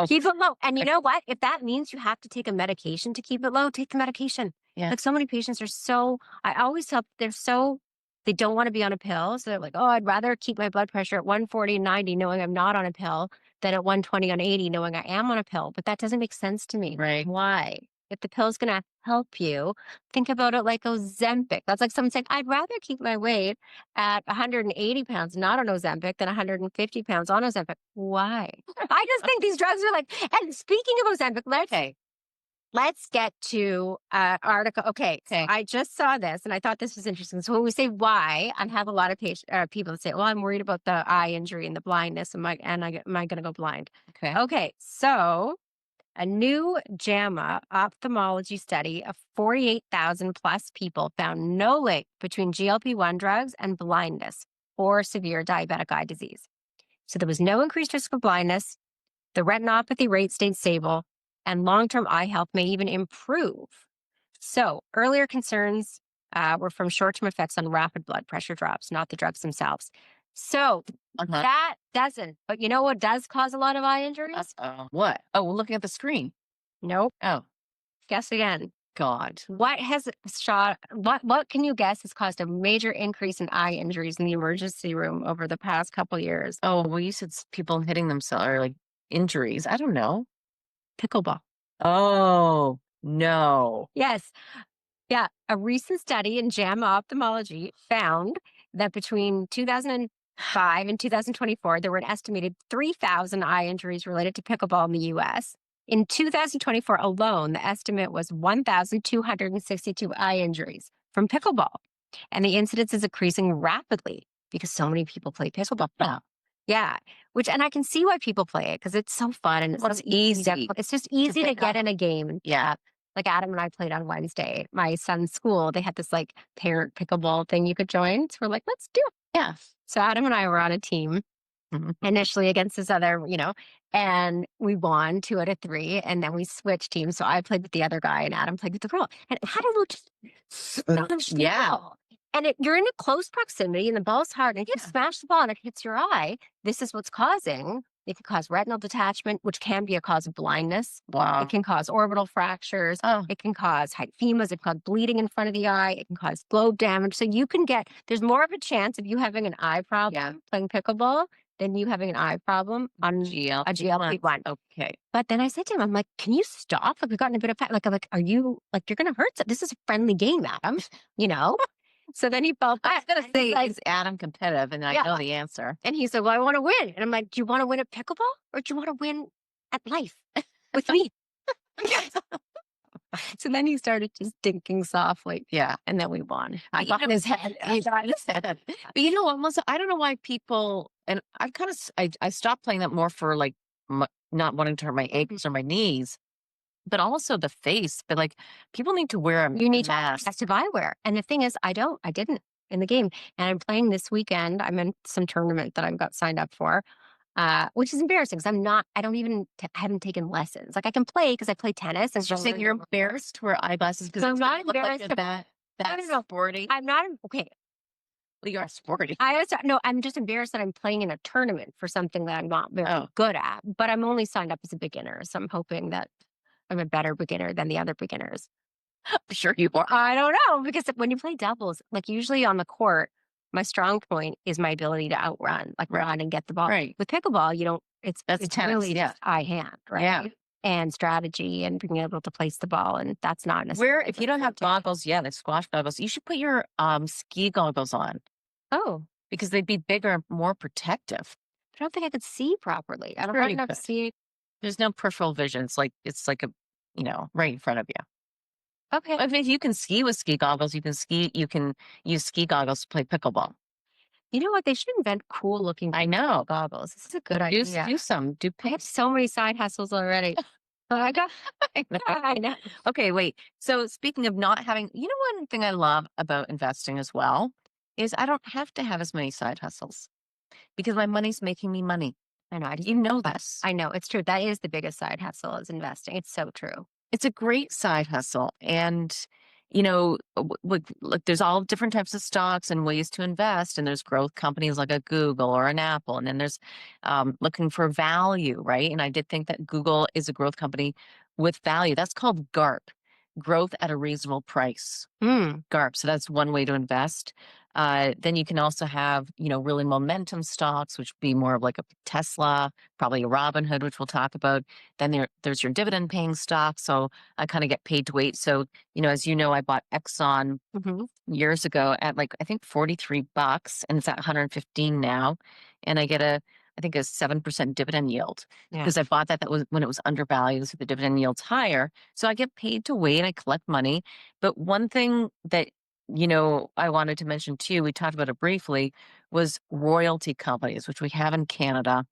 Keep it low. And you know what? If that means you have to take a medication to keep it low, take the medication. Yeah. Like so many patients I always tell they don't want to be on a pill. So they're like, I'd rather keep my blood pressure at 140/90 knowing I'm not on a pill than at 120/80 knowing I am on a pill. But that doesn't make sense to me. Right. Why? If the pill's going to help you, think about it like Ozempic. That's like someone saying, I'd rather keep my weight at 180 pounds not on Ozempic than 150 pounds on Ozempic. Why? I just think these drugs are like, and speaking of Ozempic, let's get to article. Okay. So I just saw this and I thought this was interesting. So when we say why, I have a lot of people that say, well, I'm worried about the eye injury and the blindness. Am I going to go blind? Okay. So a new JAMA ophthalmology study of 48,000 plus people found no link between GLP-1 drugs and blindness or severe diabetic eye disease. So there was no increased risk of blindness. The retinopathy rate stayed stable, and long-term eye health may even improve. So earlier concerns were from short-term effects on rapid blood pressure drops, not the drugs themselves. So that doesn't. But you know what does cause a lot of eye injuries? What? Oh, we're looking at the screen. Nope. Oh. Guess again. God. What can you guess has caused a major increase in eye injuries in the emergency room over the past couple years? Oh, well, you said people hitting themselves or like injuries. I don't know. Pickleball. Oh, no. Yes. Yeah. A recent study in JAMA Ophthalmology found that between 2005 and 2024, there were an estimated 3,000 eye injuries related to pickleball in the U.S. In 2024 alone, the estimate was 1,262 eye injuries from pickleball. And the incidence is increasing rapidly because so many people play pickleball now. Yeah. And I can see why people play it because it's so fun and it's easy. It's just easy to get in a game. Yeah. Like Adam and I played on Wednesday. My son's school, they had this like parent pickleball thing you could join. So we're like, let's do it. Yeah. So Adam and I were on a team initially against this other, and we won 2 out of 3. And then we switched teams. So I played with the other guy and Adam played with the girl. And Adam just smashed the ball. And you're in a close proximity and the ball's hard. And if you smash the ball and it hits your eye, this is what's causing. It can cause retinal detachment, which can be a cause of blindness. Wow. It can cause orbital fractures. It can cause hyphemas. It can cause bleeding in front of the eye. It can cause globe damage. So there's more of a chance of you having an eye problem playing pickleball than you having an eye problem on a GLP-1. Okay. But then I said to him, I'm like, can you stop? Like, we've gotten a bit of are you, you're going to hurt? This is a friendly game, Adam, So then he felt I was going to say, is Adam competitive? And I know the answer. And he said, well, I want to win. And I'm like, do you want to win at pickleball or do you want to win at life with me? So then he started just dinking softly. Yeah. And then we won. I got in his head. But you know what, Melissa? I don't know why people, and I stopped playing that more for like not wanting to hurt my ankles or my knees. But also the face. But like people need to wear a You need mask. protective eyewear. And the thing is, I didn't. in the game. And I'm playing this weekend. I'm in some tournament that I've got signed up for, which is embarrassing because I don't even, haven't taken lessons. Like I can play because I play tennis. And You're saying you're embarrassed to wear eyeglasses because So I'm it's not look like embarrassed. you're that sporty. I'm not, okay. Well, you are sporty. No, I'm just embarrassed that I'm playing in a tournament for something that I'm not very Oh. good at, but I'm only signed up as a beginner. So I'm hoping that I'm a better beginner than the other beginners. I'm sure you are. I don't know, because when you play doubles, like usually on the court, my strong point is my ability to outrun, like run and get the ball. Right. With pickleball, it's tennis, really yeah. just eye hand, right? Yeah. And strategy and being able to place the ball, and that's not necessarily. If you don't have goggles, the squash goggles, you should put your ski goggles on. Oh, because they'd be bigger and more protective. I don't think I could see properly. I don't Pretty have enough good. to see. There's no peripheral vision. It's like a, right in front of you. Okay. I mean, if you can ski with ski goggles, you can use ski goggles to play pickleball. You know what? They should invent cool looking goggles. This is a good idea. Do some. I have so many side hustles already. I know. Okay, wait. So speaking of not having, one thing I love about investing as well is I don't have to have as many side hustles because my money's making me money. I know. You know this. I know. It's true. That is the biggest side hustle, is investing. It's so true. It's a great side hustle. And, look, there's all different types of stocks and ways to invest. And there's growth companies like a Google or an Apple. And then there's looking for value, right? And I did think that Google is a growth company with value. That's called GARP, growth at a reasonable price. GARP. So that's one way to invest. Then you can also have, really momentum stocks, which would be more of like a Tesla, probably a Robinhood, which we'll talk about. Then there's your dividend paying stock. So I kind of get paid to wait. So, as you know, I bought Exxon years ago at I think $43 and it's at 115 now. And I get I think a 7% dividend yield because I bought that was when it was undervalued. So the dividend yield's higher. So I get paid to wait. I collect money. But one thing that I wanted to mention too, we talked about it briefly, was royalty companies, which we have in Canada.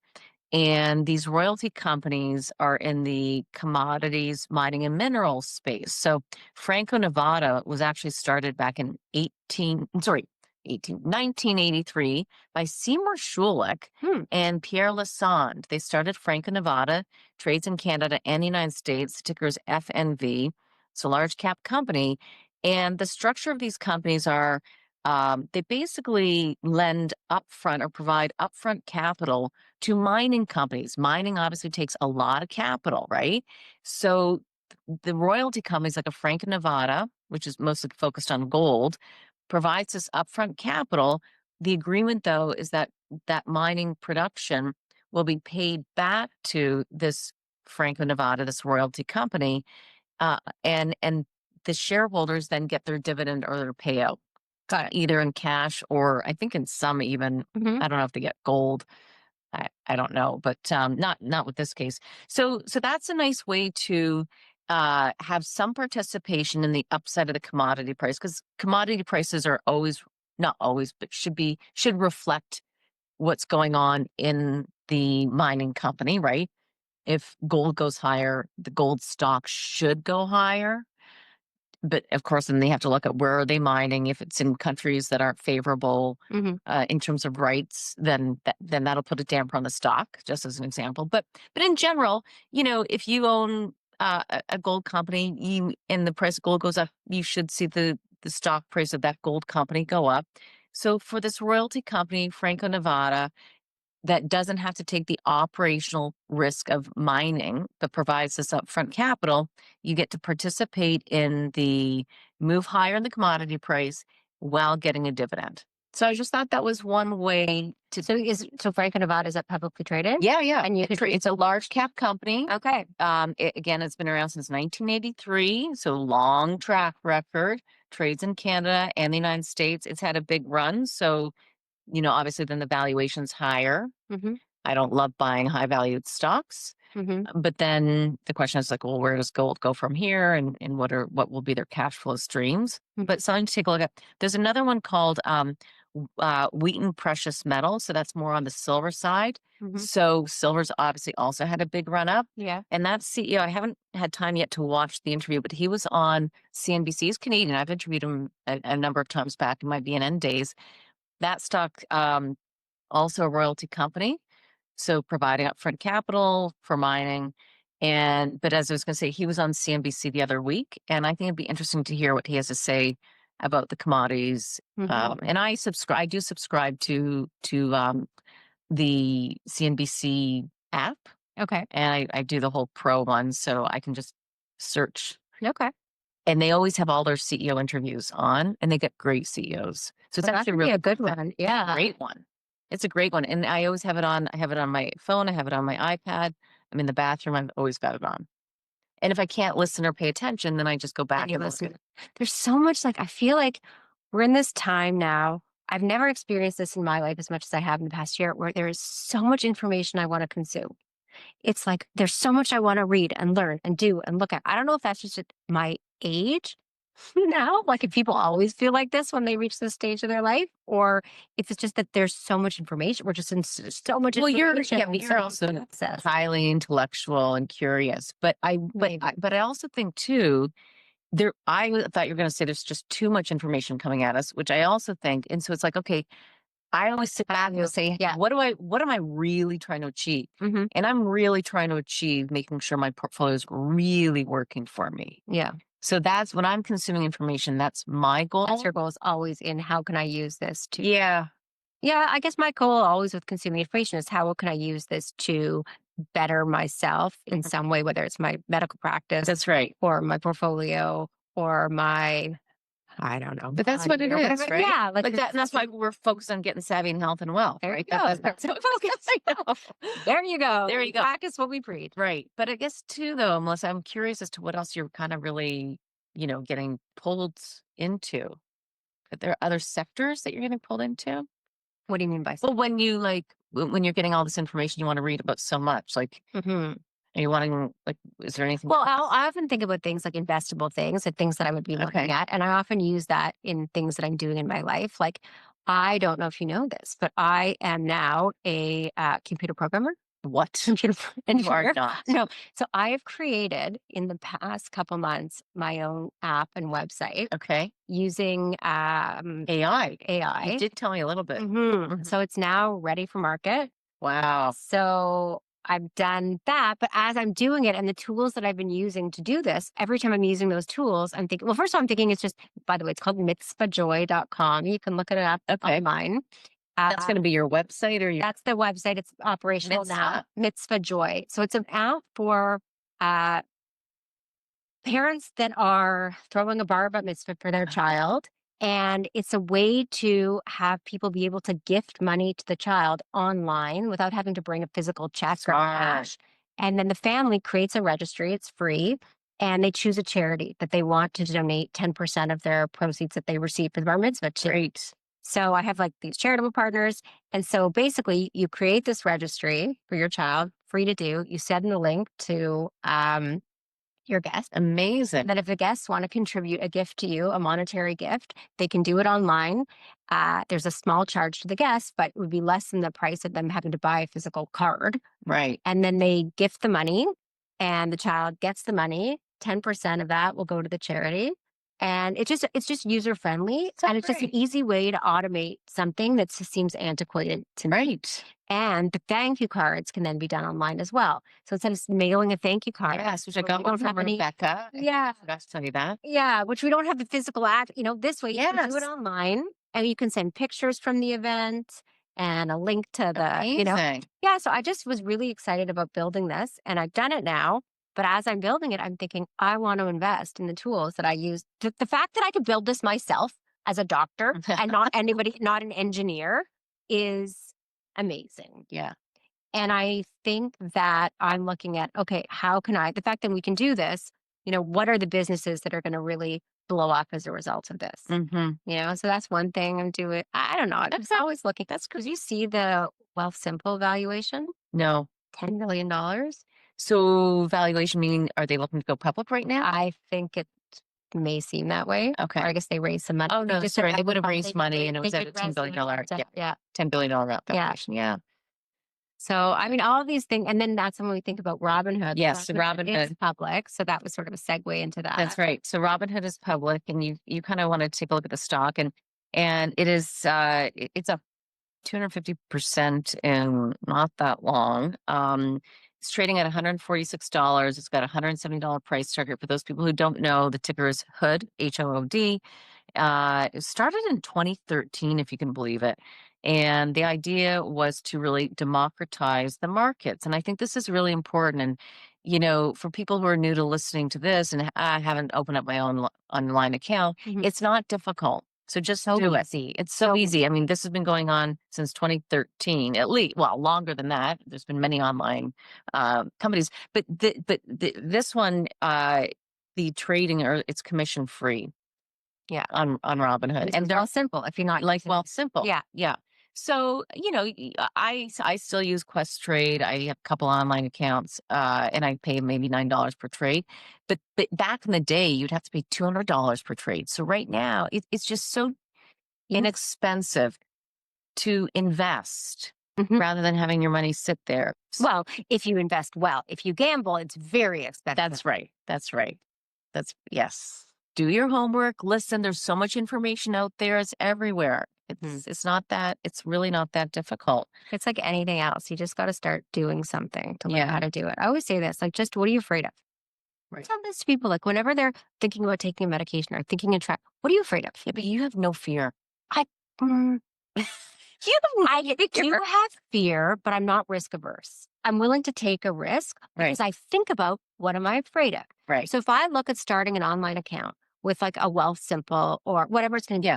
And these royalty companies are in the commodities, mining, and minerals space. So Franco-Nevada was actually started back in 1983 by Seymour Schulich and Pierre Lassonde. They started Franco-Nevada, trades in Canada and the United States, tickers FNV. It's a large cap company. And the structure of these companies are they basically lend upfront or provide upfront capital to mining companies. Mining obviously takes a lot of capital, right? So the royalty companies like a Franco-Nevada, which is mostly focused on gold, provides this upfront capital. The agreement, though, is that mining production will be paid back to this Franco-Nevada, this royalty company, and the shareholders then get their dividend or their payout. Got it. Either in cash or I think in some even, I don't know if they get gold. I don't know, but not with this case. So that's a nice way to have some participation in the upside of the commodity price, because commodity prices are not always, but should reflect what's going on in the mining company, right? If gold goes higher, the gold stock should go higher. But of course, then they have to look at where are they mining. If it's in countries that aren't favorable in terms of rights, then that'll put a damper on the stock, just as an example. But in general, if you own a gold company, and the price of gold goes up, you should see the stock price of that gold company go up. So for this royalty company, Franco-Nevada, that doesn't have to take the operational risk of mining, but provides this upfront capital, you get to participate in the move higher in the commodity price while getting a dividend. So I just thought that was one way to. So Franco-Nevada, is that publicly traded? Yeah. And it's a large cap company. Okay. Again, it's been around since 1983, so long track record. Trades in Canada and the United States. It's had a big run, so obviously then the valuation's higher. I don't love buying high valued stocks. But then the question is like, well, where does gold go from here? And what will be their cash flow streams? But something to take a look at. There's another one called Wheaton Precious Metal. So that's more on the silver side. So silver's obviously also had a big run up. Yeah. And that CEO, I haven't had time yet to watch the interview, but he was on CNBC. He's Canadian. I've interviewed him a number of times back in my BNN days. That stock, also a royalty company. So providing upfront capital for mining. But as I was going to say, he was on CNBC the other week, and I think it'd be interesting to hear what he has to say about the commodities. And I do subscribe to the CNBC app. Okay. And I do the whole pro one, so I can just search. Okay. And they always have all their CEO interviews on, and they get great CEOs. So it's actually really a good one. Yeah. Great one. It's a great one. And I always have it on. I have it on my phone. I have it on my iPad. I'm in the bathroom. I've always got it on. And if I can't listen or pay attention, then I just go back and listen. There's so much, like, I feel like we're in this time now. I've never experienced this in my life as much as I have in the past year, where there is so much information I want to consume. It's like there's so much I want to read and learn and do and look at. I don't know if that's just my age now, like if people always feel like this when they reach this stage of their life, or if it's just that there's so much information. We're just in so much information. Well, you're also highly intellectual and curious, but I also think too, I thought you were going to say there's just too much information coming at us, which I also think. And so it's like, okay, I always sit back and say, what am I really trying to achieve? And I'm really trying to achieve making sure my portfolio is really working for me. Yeah. So that's when I'm consuming information, that's my goal. That's your goal, is always in how can I use this to. Yeah. Yeah. I guess my goal always with consuming information is how can I use this to better myself in some way, whether it's my medical practice. That's right. Or my portfolio or my, I don't know. But that's what it is, right? Yeah. Like that, and that's why we're focused on getting savvy in health and wealth. There right? you go. That's focus. There you go. There you go. Practice what we preach. Right. But I guess too, though, Melissa, I'm curious as to what else you're kind of really, getting pulled into. Are there other sectors that you're getting pulled into? What do you mean by? Well, when you're getting all this information you want to read about so much, like, are you wanting, like, is there anything? Well, I often think about things like investable things and things that I would be looking at. And I often use that in things that I'm doing in my life. Like, I don't know if you know this, but I am now a computer programmer. What? Computer engineer. You are not. No. So I have created in the past couple months my own app and website. Okay. Using AI. You did tell me a little bit. So it's now ready for market. Wow. So I've done that, but as I'm doing it and the tools that I've been using to do this, every time I'm using those tools, I'm thinking, well, first of all, I'm thinking it's just, by the way, it's called MitzvahJoy.com. You can look it up online. That's going to be your website, or that's the website. It's operational now. MitzvahJoy. So it's an app for parents that are throwing a bar mitzvah for their child. And it's a way to have people be able to gift money to the child online without having to bring a physical check or cash. And then the family creates a registry. It's free. And they choose a charity that they want to donate 10% of their proceeds that they receive for the bar mitzvah to. Great. So I have like these charitable partners. And so basically you create this registry for your child, free to do. You send the link to your guest. Amazing. Then if the guests want to contribute a gift to you, a monetary gift, they can do it online. There's a small charge to the guests, but it would be less than the price of them having to buy a physical card. Right. And then they gift the money and the child gets the money. 10% of that will go to the charity. And it's just user friendly, and it's just an easy way to automate something that seems antiquated to me. Right. And the thank you cards can then be done online as well. So instead of mailing a thank you card, yes, which I got one from Rebecca. Yeah, I forgot to tell you that. Yeah, which we don't have the physical act. This way you can do it online, and you can send pictures from the event and a link to the Yeah. So I just was really excited about building this, and I've done it now. But as I'm building it, I'm thinking, I want to invest in the tools that I use. The fact that I could build this myself as a doctor and not an engineer, is amazing. Yeah. And I think that I'm looking at, okay, how can the fact that we can do this, what are the businesses that are going to really blow up as a result of this? So that's one thing I'm doing. I don't know. I'm always looking. That's because you see the Wealth Simple valuation. No. $10 million. So valuation meaning, are they looking to go public right now? I think it may seem that way. Okay. Or I guess they raised some money. Oh, no, just sorry. said They that would have was raised money and it was at a $10 billion. Yeah. $10 billion valuation. Yeah. So, I mean, all of these things, and then that's when we think about Robinhood. Yes, Robinhood is Robinhood. public, so that was sort of a segue into that. That's right. So Robinhood is public, and you kind of want to take a look at the stock, and it is it's up 250% in not that long. It's trading at $146. It's got a $170 price target. For those people who don't know, the ticker is HOOD, HOOD. It started in 2013, if you can believe it. And the idea was to really democratize the markets. And I think this is really important. And, you know, for people who are new to listening to this and I haven't opened up my own online account, it's not difficult. So just do it. It's so easy. I mean, this has been going on since 2013, at least. Well, longer than that. There's been many online companies, but this one, the trading it's commission free. Yeah, on Robinhood, and they're all simple. If you're not simple. Yeah. So you know, I still use Quest Trade. I have a couple online accounts, and I pay maybe $9 per trade. But back in the day, you'd have to pay $200 per trade. So right now, it's just so inexpensive to invest rather than having your money sit there. Well, if you invest well, if you gamble, it's very expensive. That's right. Yes. Do your homework. Listen, there's so much information out there. It's everywhere. It's really not that difficult. It's like anything else. You just got to start doing something to learn how to do it. I always say this, like, just what are you afraid of? Right. Tell this to people, like, whenever they're thinking about taking a medication or thinking a track, what are you afraid of? Yeah, but you have no fear. I do have fear, but I'm not risk averse. I'm willing to take a risk because I think about what am I afraid of. Right. So if I look at starting an online account with like a Wealth Simple or whatever it's going to be,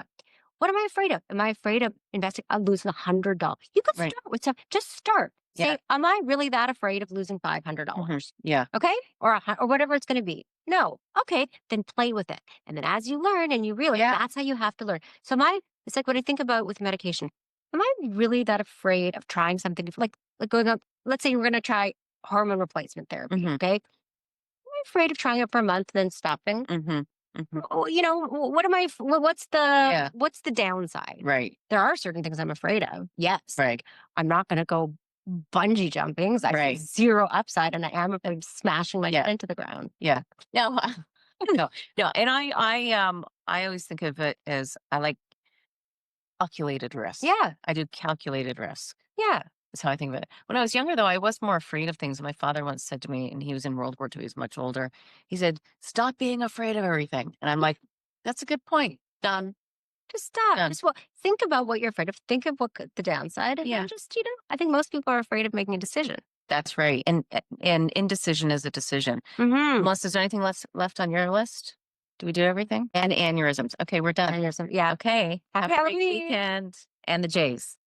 what am I afraid of? Am I afraid of investing? I'm losing $100. You could start with some. Just start. Say, am I really that afraid of losing $500? Yeah. Okay, or whatever it's going to be. No. Okay, then play with it, and then as you learn and you realize that's how you have to learn. So it's like when I think about with medication. Am I really that afraid of trying something like going up? Let's say we're going to try hormone replacement therapy. Okay, am I afraid of trying it for a month and then stopping? Oh, you know, what's the downside? Right. There are certain things I'm afraid of. Yes. Right. I'm not going to go bungee jumping. So I see zero upside and I am smashing my head into the ground. Yeah. No. And I always think of it as I like calculated risk. Yeah. I do calculated risk. Yeah. That's how I think of it. When I was younger, though, I was more afraid of things. My father once said to me, and he was in World War II, he was much older. He said, "Stop being afraid of everything." And I'm like, that's a good point. Done. Just stop. Just think about what you're afraid of. Think of what the downside. And then just, you know, I think most people are afraid of making a decision. That's right. And indecision is a decision. Melissa, is there anything left on your list? Do we do everything? And aneurysms. Okay, we're done. Aneurysm. Yeah. Okay. Have a great weekend. And the Jays.